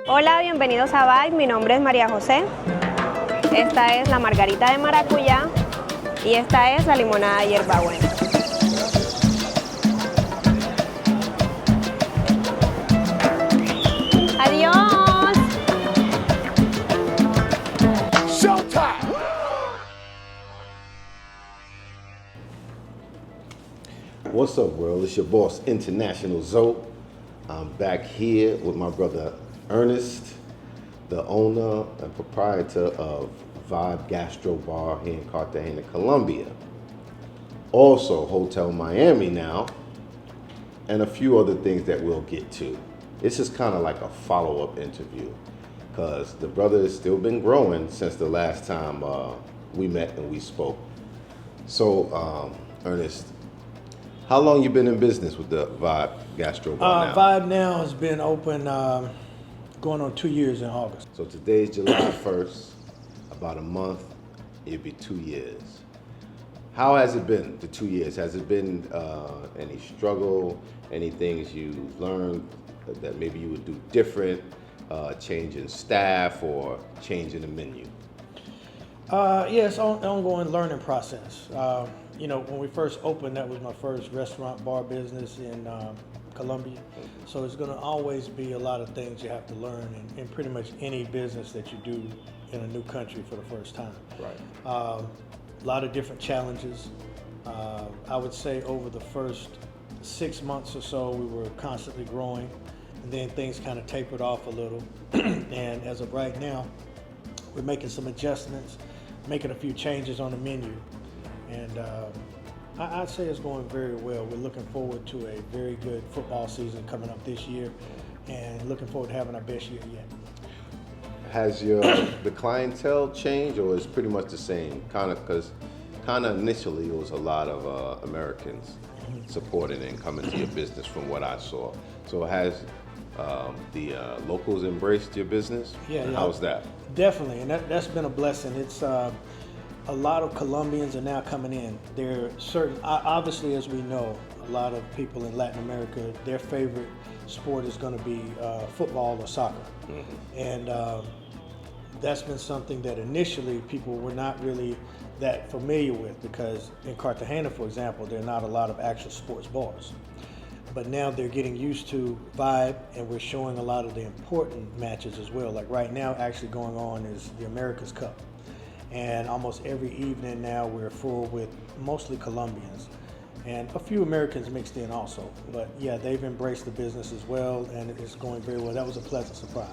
Hola, bienvenidos a Vibe. Mi nombre es María José. Esta es la margarita de maracuyá y esta es la limonada de hierbabuena. ¡Adiós! Showtime! What's up, world? It's your boss, International Zoe. I'm back here with my brother Ernest, the owner and proprietor of Vibegastrobar here in Cartagena, Colombia. Also, Hotel Miami now, and a few other things that we'll get to. This is kind of like a follow-up interview because the brother has still been growing since the last time we met and we spoke. So, Ernest, how long you been in business with the Vibe Gastro Bar now? Vibe now has been open going on 2 years in August. So today's July 1st, about a month, it'll be 2 years. How has it been, the 2 years? Has it been any struggle, any things you've learned that maybe you would do different, changing staff or changing the menu? It's an ongoing learning process. When we first opened, that was my first restaurant bar business in Colombia. So it's going to always be a lot of things you have to learn in pretty much any business that you do in a new country for the first time. Right. A lot of different challenges. I would say over the first 6 months or so, we were constantly growing, and then things kind of tapered off a little. And as of right now, we're making some adjustments, making a few changes on the menu. And I'd say it's going very well. We're looking forward to a very good football season coming up this year, and looking forward to having our best year yet. Has the clientele changed, or is it pretty much the same? Because initially it was a lot of Americans supporting and coming to your business from what I saw. So has the locals embraced your business? Yeah. How's that? Definitely, and that's been a blessing. It's a lot of Colombians are now coming in. There are certain, obviously, as we know, a lot of people in Latin America, their favorite sport is going to be football or soccer. Mm-hmm. And that's been something that initially people were not really that familiar with, because in Cartagena, for example, there are not a lot of actual sports bars. But now they're getting used to Vibe, and we're showing a lot of the important matches as well. Like right now, actually going on is the America's Cup. And almost every evening now we're full with mostly Colombians and a few Americans mixed in also. But yeah, they've embraced the business as well, and it's going very well. That was a pleasant surprise.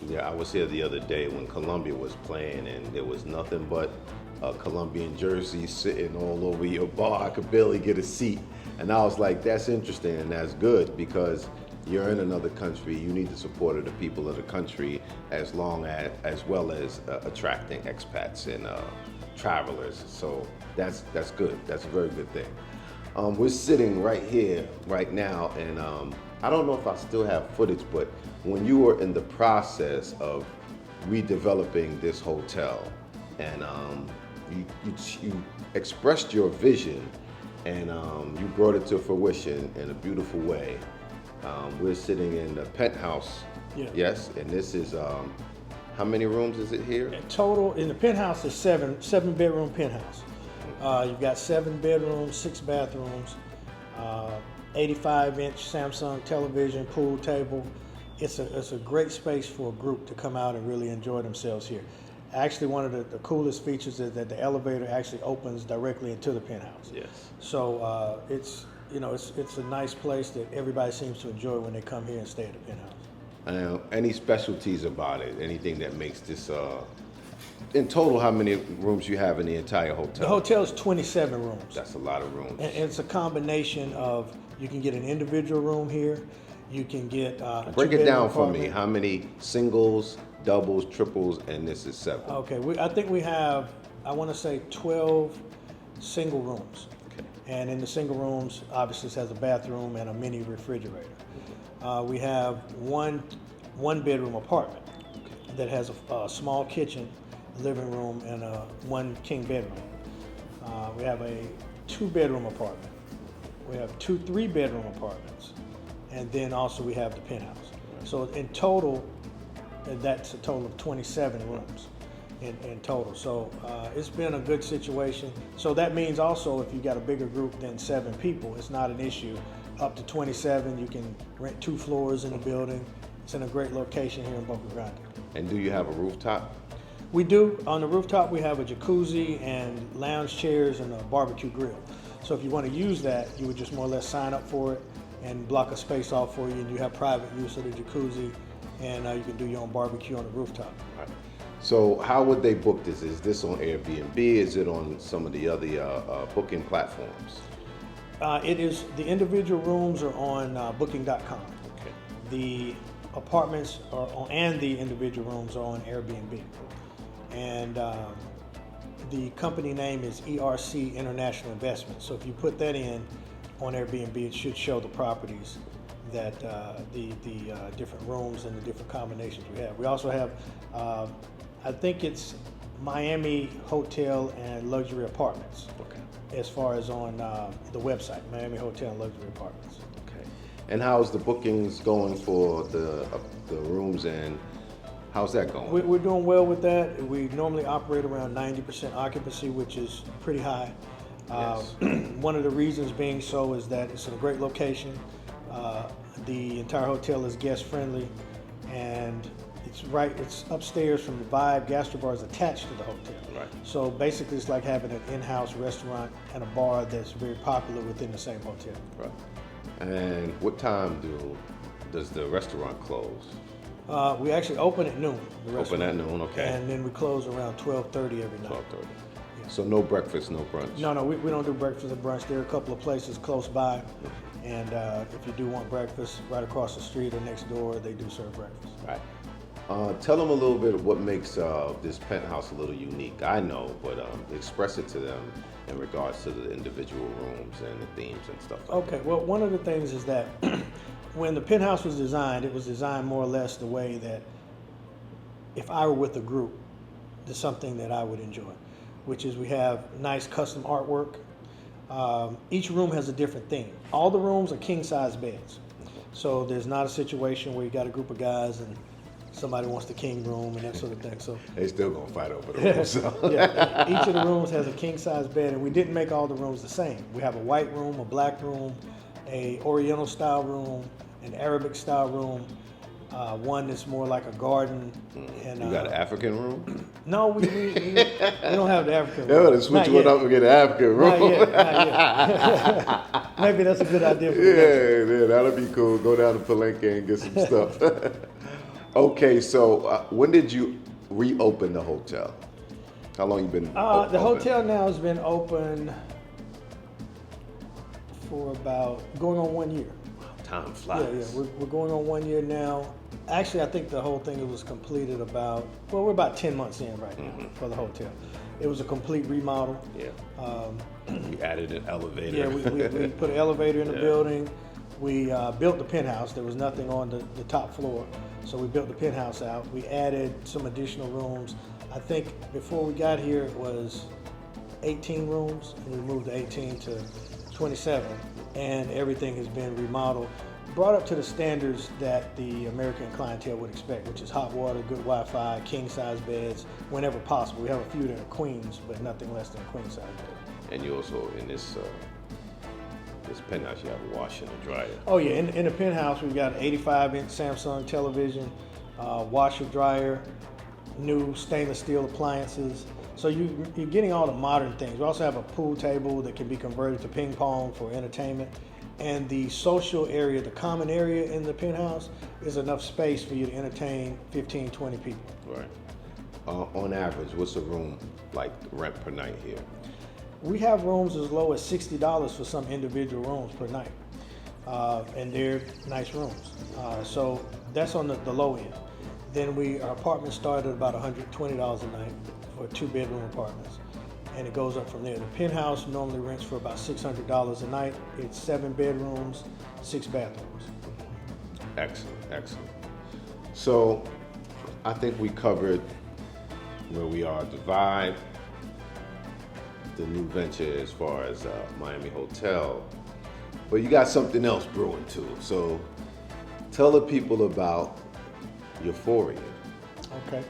Yeah, I was here the other day when Colombia was playing, and there was nothing but a Colombian jersey sitting all over your bar. I could barely get a seat. And I was like, that's interesting and that's good, because you're in another country, you need the support of the people of the country, as well as attracting expats and travelers. So that's good. That's a very good thing. We're sitting right here, right now, and I don't know if I still have footage, but when you were in the process of redeveloping this hotel, and you expressed your vision, and you brought it to fruition in a beautiful way. We're sitting in the penthouse, yes, and this is, how many rooms is it here? In total, in the penthouse is seven bedroom penthouse. You've got 7 bedrooms, 6 bathrooms, 85-inch Samsung television, pool table. It's a great space for a group to come out and really enjoy themselves here. Actually, one of the coolest features is that the elevator actually opens directly into the penthouse. Yes. So it's a nice place that everybody seems to enjoy when they come here and stay at the penthouse. Any specialties about it? Anything that makes this, in total, how many rooms you have in the entire hotel? The hotel is 27 rooms. That's a lot of rooms. And it's a combination of, you can get an individual room here, you can get a Break it down for apartment. me. How many singles, doubles, triples, and this is 7? Okay, I think we have, I want to say 12 single rooms. Okay. And in the single rooms, obviously, it has a bathroom and a mini refrigerator. We have one bedroom apartment that has a small kitchen, living room, and one king bedroom. We have a 2-bedroom apartment. We have 2 3-bedroom apartments. And then also we have the penthouse. So in total, and that's a total of 27 rooms in total. So it's been a good situation. So that means also if you got a bigger group than 7 people, it's not an issue. Up to 27, you can rent 2 floors in the building. It's in a great location here in Bocagrande. And do you have a rooftop? We do. On the rooftop, we have a jacuzzi and lounge chairs and a barbecue grill. So if you want to use that, you would just more or less sign up for it and block a space off for you, and you have private use of the jacuzzi, and you can do your own barbecue on the rooftop. Right. So how would they book this? Is this on Airbnb? Is it on some of the other booking platforms? It is, the individual rooms are on booking.com. Okay. The apartments are on, and the individual rooms are on Airbnb. And the company name is ERC International Investment. So if you put that in on Airbnb, it should show the properties that the different rooms and the different combinations we have. We also have, I think it's Miami Hotel and Luxury Apartments. Okay. As far as on the website, Miami Hotel and Luxury Apartments. Okay. And how's the bookings going for the rooms, and how's that going? We're doing well with that. We normally operate around 90% occupancy, which is pretty high. Yes. One of the reasons being so is that it's in a great location. The entire hotel is guest friendly, and it's upstairs from the Vibe is attached to the hotel. Right. So basically it's like having an in-house restaurant and a bar that's very popular within the same hotel. Right. And what time does the restaurant close? We actually open at noon. Open at noon, okay. And then we close around 12:30 every night. 12:30. So no breakfast, no brunch? No, we don't do breakfast and brunch. There are a couple of places close by, and if you do want breakfast, right across the street or next door, they do serve breakfast. Right. Tell them a little bit of what makes this penthouse a little unique. I know, but express it to them in regards to the individual rooms and the themes and stuff like that. Okay, well, one of the things is that when the penthouse was designed, it was designed more or less the way that if I were with a group, there's something that I would enjoy, which is we have nice custom artwork. Each room has a different theme. All the rooms are king-size beds. So there's not a situation where you got a group of guys and somebody wants the king room and that sort of thing. So they still gonna fight over the room. So. Yeah, each of the rooms has a king-size bed, and we didn't make all the rooms the same. We have a white room, a black room, a Oriental style room, an Arabic style room, one that's more like a garden. And you got an African room? No, we don't have the African Yeah, room. to switch one up and get an African room. Not yet. Maybe that's a good idea for Yeah, that'll be cool. Go down to Palenque and get some stuff. Okay, so when did you reopen the hotel? How long you been open? The hotel now has been open for about going on 1 year. Time flies. Yeah, we're going on 1 year now. Actually, I think the whole thing was completed we're about 10 months in right now for the hotel. It was a complete remodel. Yeah. We added an elevator. Yeah, we put an elevator in the building. We built the penthouse. There was nothing on the top floor, so we built the penthouse out. We added some additional rooms. I think before we got here it was 18 rooms, and we moved the 18 to 27, and everything has been remodeled, brought up to the standards that the American clientele would expect, which is hot water, good Wi-Fi, king-size beds, whenever possible. We have a few that are queens, but nothing less than a queen-size bed. And you also, in this penthouse, you have a washer and a dryer. Oh yeah, in the penthouse we've got an 85-inch Samsung television, washer, dryer, new stainless steel appliances. So you're getting all the modern things. We also have a pool table that can be converted to ping pong for entertainment. And the social area, the common area in the penthouse, is enough space for you to entertain 15, 20 people. Right. On average, what's a room like rent per night here? We have rooms as low as $60 for some individual rooms per night. And they're nice rooms. So that's on the low end. Then our apartments start at about $120 a night for 2-bedroom apartments. And it goes up from there. The penthouse normally rents for about $600 a night. It's 7 bedrooms, 6 bathrooms. Excellent, excellent. So I think we covered where we are, the vibe, the new venture as far as Miami Hotel. But you got something else brewing too. So tell the people about Euphoria. Okay.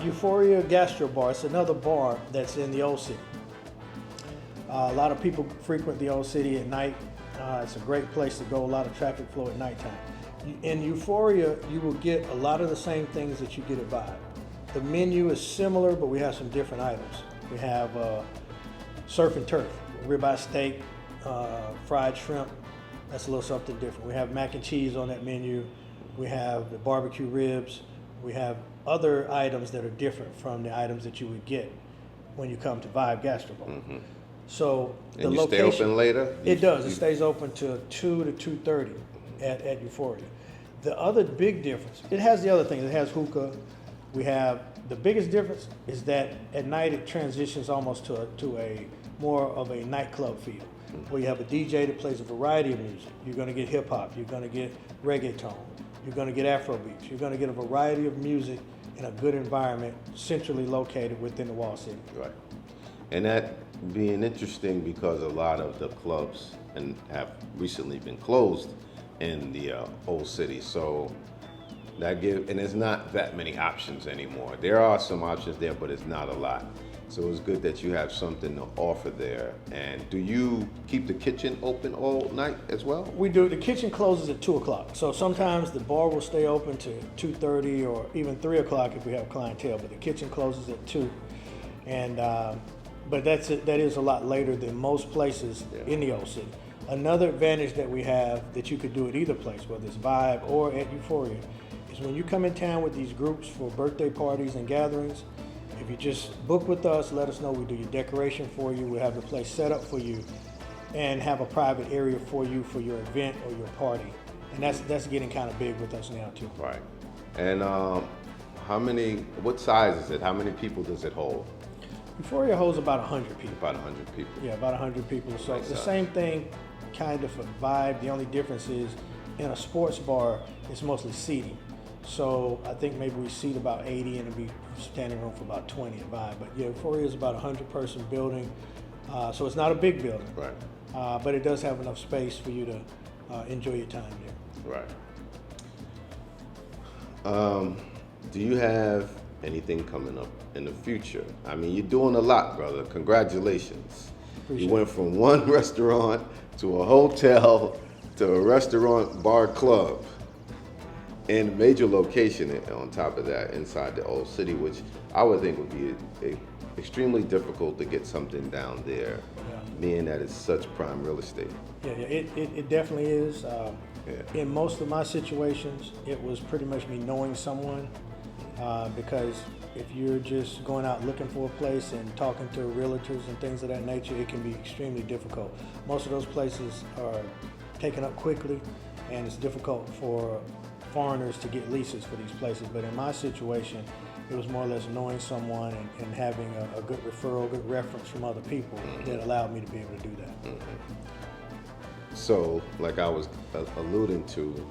Euphoria Gastro Bar. It's another bar that's in the Old City. A lot of people frequent the Old City at night. It's a great place to go. A lot of traffic flow at nighttime. In Euphoria, you will get a lot of the same things that you get at Vibe. The menu is similar, but we have some different items. We have surf and turf, ribeye steak, fried shrimp. That's a little something different. We have mac and cheese on that menu. We have the barbecue ribs. We have other items that are different from the items that you would get when you come to Vibe Gastro Bar. Mm-hmm. So the And you location, stay open later? It does. It stays open to 2 to 2:30 at Euphoria. The other big difference, it has the other things. It has hookah. We have the biggest difference is that at night it transitions almost to a more of a nightclub feel, where you have a DJ that plays a variety of music. You're going to get hip hop. You're going to get reggaeton. You're going to get Afrobeats. You're going to get a variety of music in a good environment, centrally located within the Wall City. Right. And that being interesting because a lot of the clubs and have recently been closed in the old city. So that and there's not that many options anymore. There are some options there, but it's not a lot. So it's good that you have something to offer there. And do you keep the kitchen open all night as well? We do. The kitchen closes at 2 o'clock. So sometimes the bar will stay open to 2:30 or even 3 o'clock if we have clientele. But the kitchen closes at 2. And but that is a lot later than most places in the old city. Another advantage that we have that you could do at either place, whether it's Vibe or at Euphoria, is when you come in town with these groups for birthday parties and gatherings, if you just book with us, let us know, we do your decoration for you, we'll have the place set up for you, and have a private area for you for your event or your party. And that's getting kind of big with us now too. Right. And what size is it? How many people does it hold? Euphoria holds about 100 people. About 100 people. Yeah, about 100 people. So Nice the size. same thing kind of for Vibe. The only difference is in a sports bar, it's mostly seating. So I think maybe we seat about 80 and it'll be standing room for about 20 at Vibe. But yeah, Euphoria is about a 100-person building. So it's not a big building. Right. But it does have enough space for you to enjoy your time there. Right. Do you have anything coming up in the future? I mean, you're doing a lot, brother. Congratulations. Appreciate You went from one restaurant to a hotel to a restaurant, bar, club in a major location on top of that inside the old city, which I would think would be extremely difficult to get something down there, being that it's such prime real estate. Yeah, it definitely is. In most of my situations, it was pretty much me knowing someone, because if you're just going out looking for a place and talking to realtors and things of that nature, it can be extremely difficult. Most of those places are taken up quickly, and it's difficult for foreigners to get leases for these places. But in my situation, it was more or less knowing someone and having a good referral, good reference from other people that allowed me to be able to do that. So, like I was alluding to,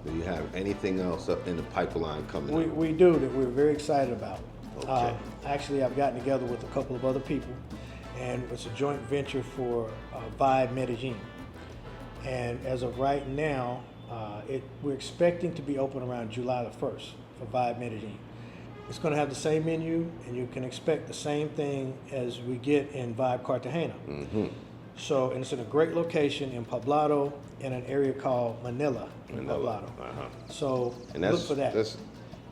do you have anything else up in the pipeline coming up? We do, that we're very excited about. Okay. Actually, I've gotten together with a couple of other people, and it's a joint venture for Vibe Medellin. And as of right now, we're expecting to be open around July the 1st for Vibe Medellin. It's going to have the same menu, and you can expect the same thing as we get in Vibe Cartagena. Mm-hmm. So, and it's in a great location in Poblado, in an area called Manila in Poblado. So, And look for that.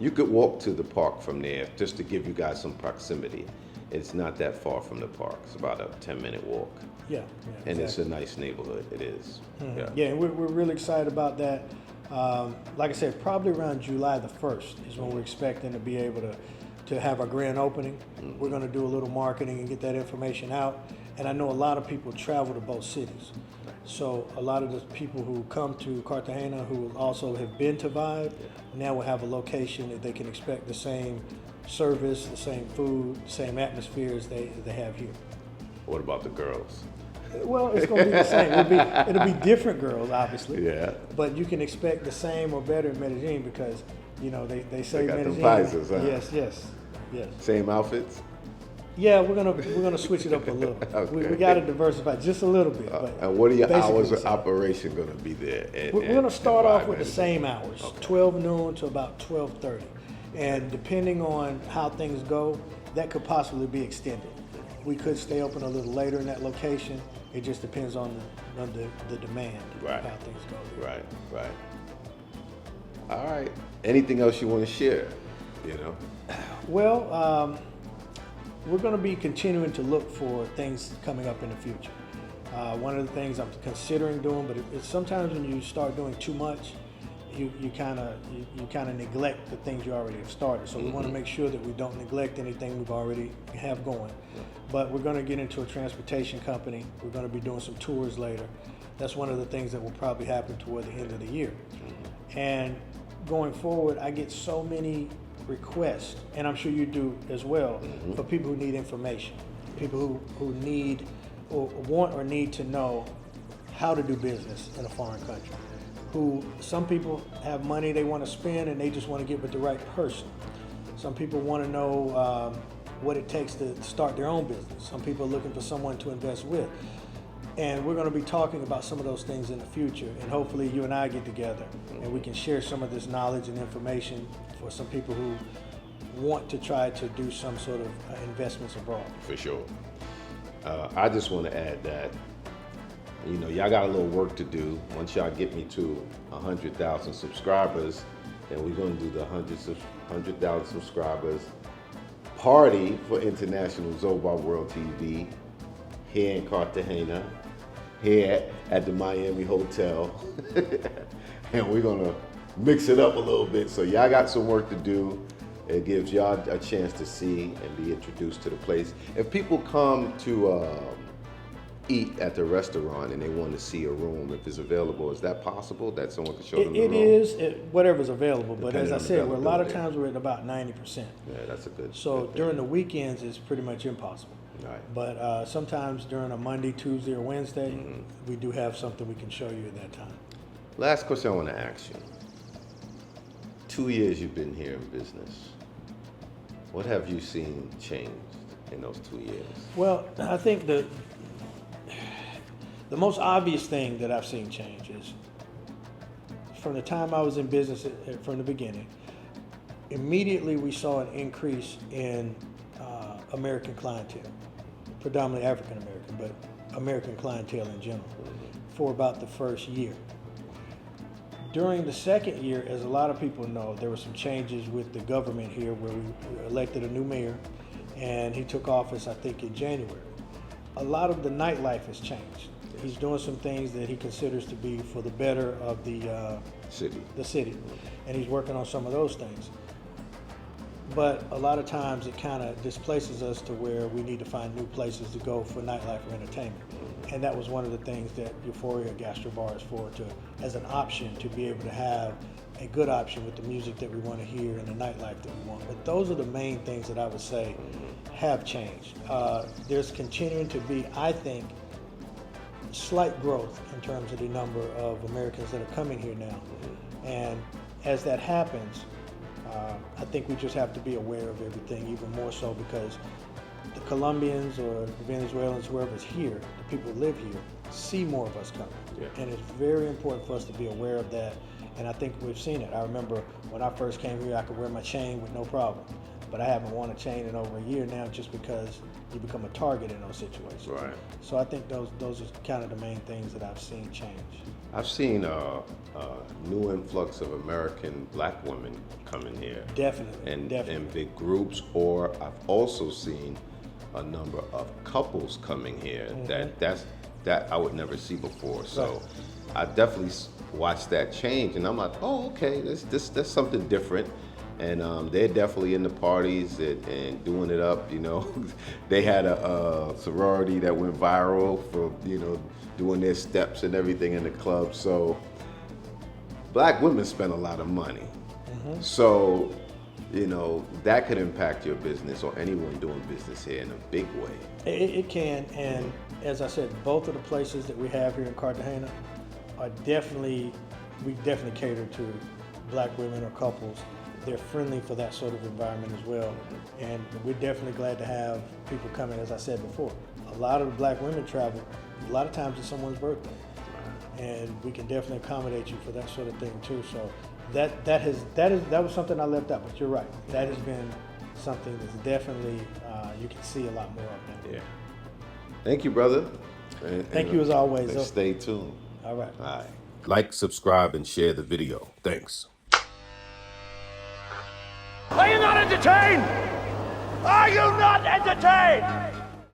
You could walk to the park from there, just to give you guys some proximity. It's not that far from the park. It's about a 10-minute walk. Yeah, And exactly. it's a nice neighborhood. It is. Yeah, and we're really excited about that. Like I said, probably around July the 1st is when we're expecting to be able to have our grand opening. We're going to do a little marketing and get that information out. And I know a lot of people travel to both cities. So a lot of the people who come to Cartagena who also have been to Vibe, now will have a location that they can expect the same service, the same food, the same atmosphere as they have here. What about the girls? Well, it's going to be the same. It'll be different girls, obviously. Yeah. But you can expect the same or better in Medellin because, you know, they say They got them Medellin. paisas, huh? Yes. Same outfits? Yeah, we're gonna switch it up a little. Okay. We got to diversify just a little bit. But And what are your basically hours the of same. operation going to be there? We're going to start off with the Vibe same hours, Okay. 12 noon to about 12:30. And depending on how things go, that could possibly be extended. We could stay open a little later in that location. It just depends on the demand, Right. how things go. Right, right. All right. Anything else you want to share? You know? Well, we're going to be continuing to look for things coming up in the future. One of the things I'm considering doing, but it's sometimes when you start doing too much, you kind of neglect the things you already have started. So we want to make sure that we don't neglect anything we've already have going. But we're going to get into a transportation company. We're going to be doing some tours later. That's one of the things that will probably happen toward the end of the year. And going forward, I get so many requests, and I'm sure you do as well, for people who need information, people who need or want or need to know how to do business in a foreign country. Some people have money they want to spend and they just want to get with the right person. Some people want to know what it takes to start their own business. Some people are looking for someone to invest with. And we're going to be talking about some of those things in the future. And hopefully you and I get together and we can share some of this knowledge and information for some people who want to try to do some sort of investments abroad. For sure. I just want to add that, you know, y'all got a little work to do. Once y'all get me to 100,000 subscribers, then we're going to do the 100,000 subscribers party for International Zobar World TV here in Cartagena, here at the Miami Hotel. And we're going to mix it up a little bit. So y'all got some work to do. It gives y'all a chance to see and be introduced to the place. If people come to eat at the restaurant and they want to see a room, if it's available, is that possible that someone can show them the room? It is, whatever's available. But Depending as I on said, a lot of availability. times we're at about 90%. Yeah, that's a good. So good during the thing. weekends, it's pretty much impossible. Right. But sometimes during a Monday, Tuesday, or Wednesday, we do have something we can show you at that time. Last question I want to ask you. 2 years you've been here in business. What have you seen changed in those 2 years? Well, I think the most obvious thing that I've seen change is from the time I was in business from the beginning, immediately we saw an increase in American clientele, predominantly African American, but American clientele in general, for about the first year. During the second year, as a lot of people know, there were some changes with the government here where we elected a new mayor, and he took office, I think, in January. A lot of the nightlife has changed. He's doing some things that he considers to be for the better of the city, and he's working on some of those things. But a lot of times it kind of displaces us to where we need to find new places to go for nightlife or entertainment. And that was one of the things that Euphoria Gastro Bar is for, as an option to be able to have a good option with the music that we want to hear and the nightlife that we want. But those are the main things that I would say have changed. There's continuing to be, I think, slight growth in terms of the number of Americans that are coming here now. And as that happens, I think we just have to be aware of everything even more so, because the Colombians or the Venezuelans, whoever's here, the people who live here, see more of us coming. Yeah. And it's very important for us to be aware of that. And I think we've seen it. I remember when I first came here, I could wear my chain with no problem. But I haven't worn a chain in over a year now, just because you become a target in those situations. Right. So I think those are kind of the main things that I've seen change. I've seen a new influx of American black women coming here. Definitely. In big groups, or I've also seen a number of couples coming here that I would never see before. So I definitely watched that change, and I'm like, oh, okay, that's something different. And they're definitely in the parties and doing it up, you know. They had a sorority that went viral for, you know, doing their steps and everything in the club. So black women spend a lot of money. So, you know, that could impact your business or anyone doing business here in a big way. It can, and as I said, both of the places that we have here in Cartagena are definitely cater to black women or couples. They're friendly for that sort of environment as well. And we're definitely glad to have people coming, as I said before. A lot of the black women travel, a lot of times it's someone's birthday. And we can definitely accommodate you for that sort of thing too. So that was something I left out, but you're right. That has been something that's definitely you can see a lot more of now. Yeah. Thank you, brother. Thank you as always. And stay tuned. All right. All right. Like, subscribe, and share the video. Thanks. Are you not entertained? Are you not entertained?